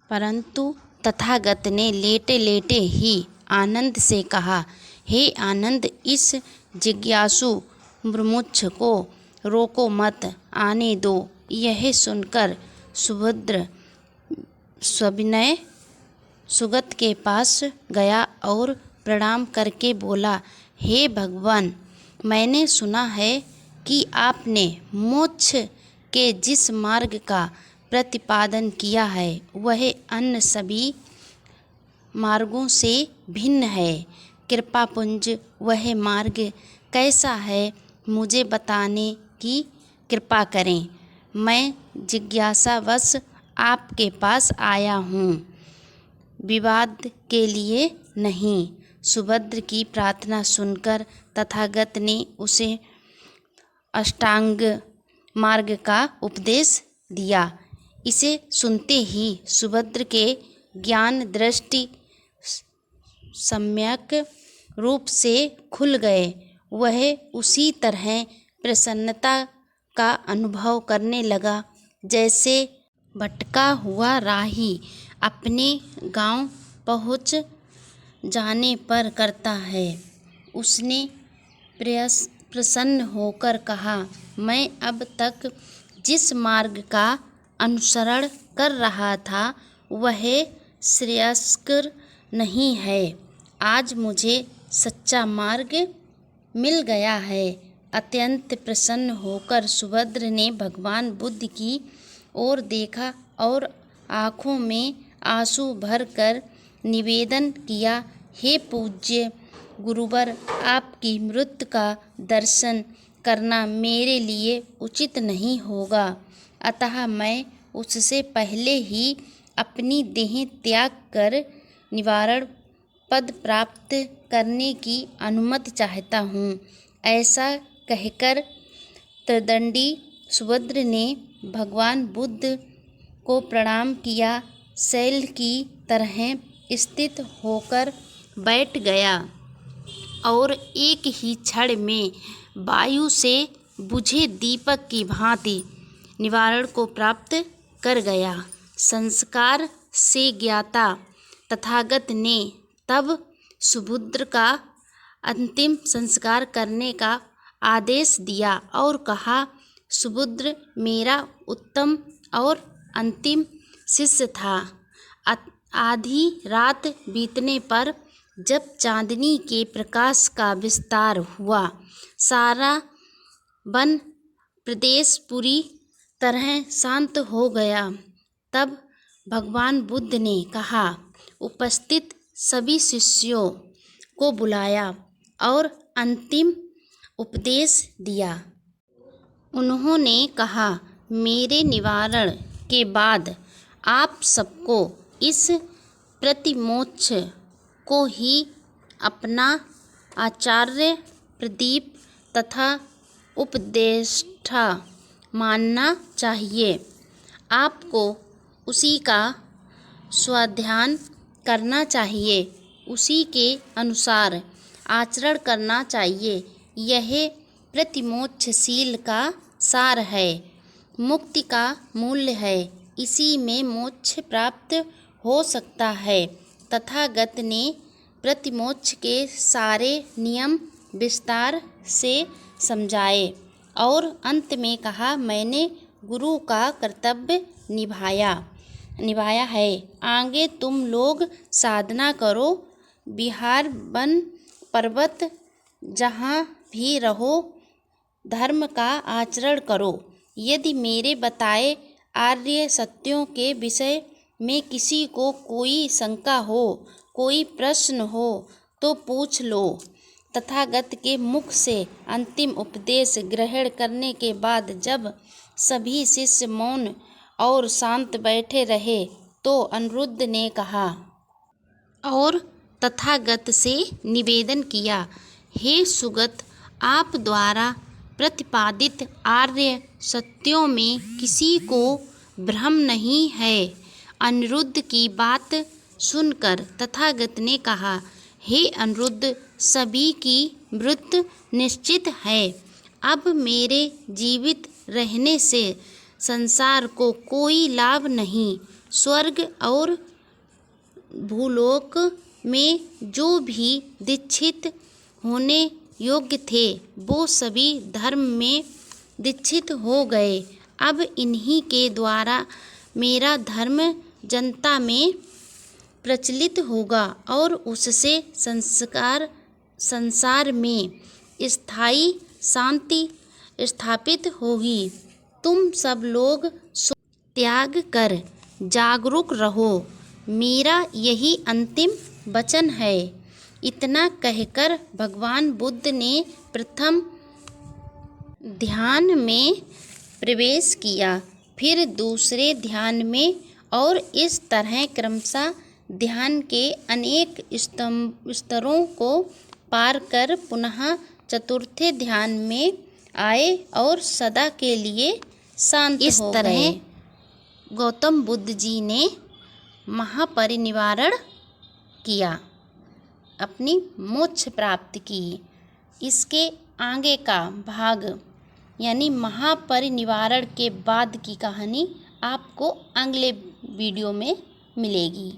परंतु तथागत ने लेटे लेटे ही आनंद से कहा, हे आनंद, इस जिज्ञासु मुमुक्ष को रोको मत, आने दो। यह सुनकर सुभद्र सविनय सुगत के पास गया और प्रणाम करके बोला, हे भगवान, मैंने सुना है कि आपने मोक्ष के जिस मार्ग का प्रतिपादन किया है वह अन्य सभी मार्गों से भिन्न है। कृपापुंज वह मार्ग कैसा है, मुझे बताने की कृपा करें। मैं जिज्ञासावश आपके पास आया हूँ, विवाद के लिए नहीं। सुभद्र की प्रार्थना सुनकर तथागत ने उसे अष्टांग मार्ग का उपदेश दिया। इसे सुनते ही सुभद्र के ज्ञान दृष्टि सम्यक रूप से खुल गए। वह उसी तरह प्रसन्नता का अनुभव करने लगा जैसे भटका हुआ राही अपने गांव पहुंच जाने पर करता है। उसने प्रसन्न होकर कहा, मैं अब तक जिस मार्ग का अनुसरण कर रहा था वह श्रेयस्कर नहीं है। आज मुझे सच्चा मार्ग मिल गया है। अत्यंत प्रसन्न होकर सुभद्र ने भगवान बुद्ध की ओर देखा और आँखों में आंसू भरकर निवेदन किया, हे पूज्य गुरुवर, आपकी मूर्ति का दर्शन करना मेरे लिए उचित नहीं होगा, अतः मैं उससे पहले ही अपनी देह त्याग कर निवारण पद प्राप्त करने की अनुमति चाहता हूँ। ऐसा कहकर त्रिदंडी सुभद्र ने भगवान बुद्ध को प्रणाम किया, शैल की तरह स्थित होकर बैठ गया और एक ही क्षण में वायु से बुझे दीपक की भांति निवारण को प्राप्त कर गया। संस्कार से ज्ञाता तथागत ने तब सुभद्र का अंतिम संस्कार करने का आदेश दिया और कहा, सुभद्र मेरा उत्तम और अंतिम शिष्य था। आधी रात बीतने पर जब चांदनी के प्रकाश का विस्तार हुआ, सारा वन प्रदेश पूरी तरह शांत हो गया। तब भगवान बुद्ध ने कहा, उपस्थित सभी शिष्यों को बुलाया और अंतिम उपदेश दिया। उन्होंने कहा, मेरे निवारण के बाद आप सबको इस प्रतिमोक्ष को ही अपना आचार्य, प्रदीप तथा उपदेष्टा मानना चाहिए। आपको उसी का स्वाध्याय करना चाहिए, उसी के अनुसार आचरण करना चाहिए। यह प्रतिमोक्षशील का सार है, मुक्ति का मूल्य है। इसी में मोक्ष प्राप्त हो सकता है। तथागत ने प्रतिमोक्ष के सारे नियम विस्तार से समझाए और अंत में कहा, मैंने गुरु का कर्तव्य निभाया है। आगे तुम लोग साधना करो, विहार, वन, पर्वत, जहाँ भी रहो, धर्म का आचरण करो। यदि मेरे बताए आर्य सत्यों के विषय में किसी को कोई शंका हो, कोई प्रश्न हो तो पूछ लो। तथागत के मुख से अंतिम उपदेश ग्रहण करने के बाद जब सभी शिष्य मौन और शांत बैठे रहे तो अनिरुद्ध ने कहा और तथागत से निवेदन किया, हे सुगत, आप द्वारा प्रतिपादित आर्य सत्यों में किसी को भ्रम नहीं है। अनिरुद्ध की बात सुनकर तथागत ने कहा, हे अनिरुद्ध, सभी की मृत्यु निश्चित है। अब मेरे जीवित रहने से संसार को कोई लाभ नहीं। स्वर्ग और भूलोक में जो भी दीक्षित होने योग्य थे वो सभी धर्म में दीक्षित हो गए। अब इन्हीं के द्वारा मेरा धर्म जनता में प्रचलित होगा और उससे संसार में स्थायी शांति स्थापित होगी। तुम सब लोग त्याग कर जागरूक रहो, मेरा यही अंतिम वचन है। इतना कहकर भगवान बुद्ध ने प्रथम ध्यान में प्रवेश किया, फिर दूसरे ध्यान में, और इस तरह क्रमशः ध्यान के अनेक स्तरों को पार कर पुनः चतुर्थ ध्यान में आए और सदा के लिए शांत हो गए। इस तरह गौतम बुद्ध जी ने महापरिनिर्वाण किया, अपनी मोक्ष प्राप्त की। इसके आगे का भाग यानी महापरिनिर्वाण के बाद की कहानी आपको अगले वीडियो में मिलेगी।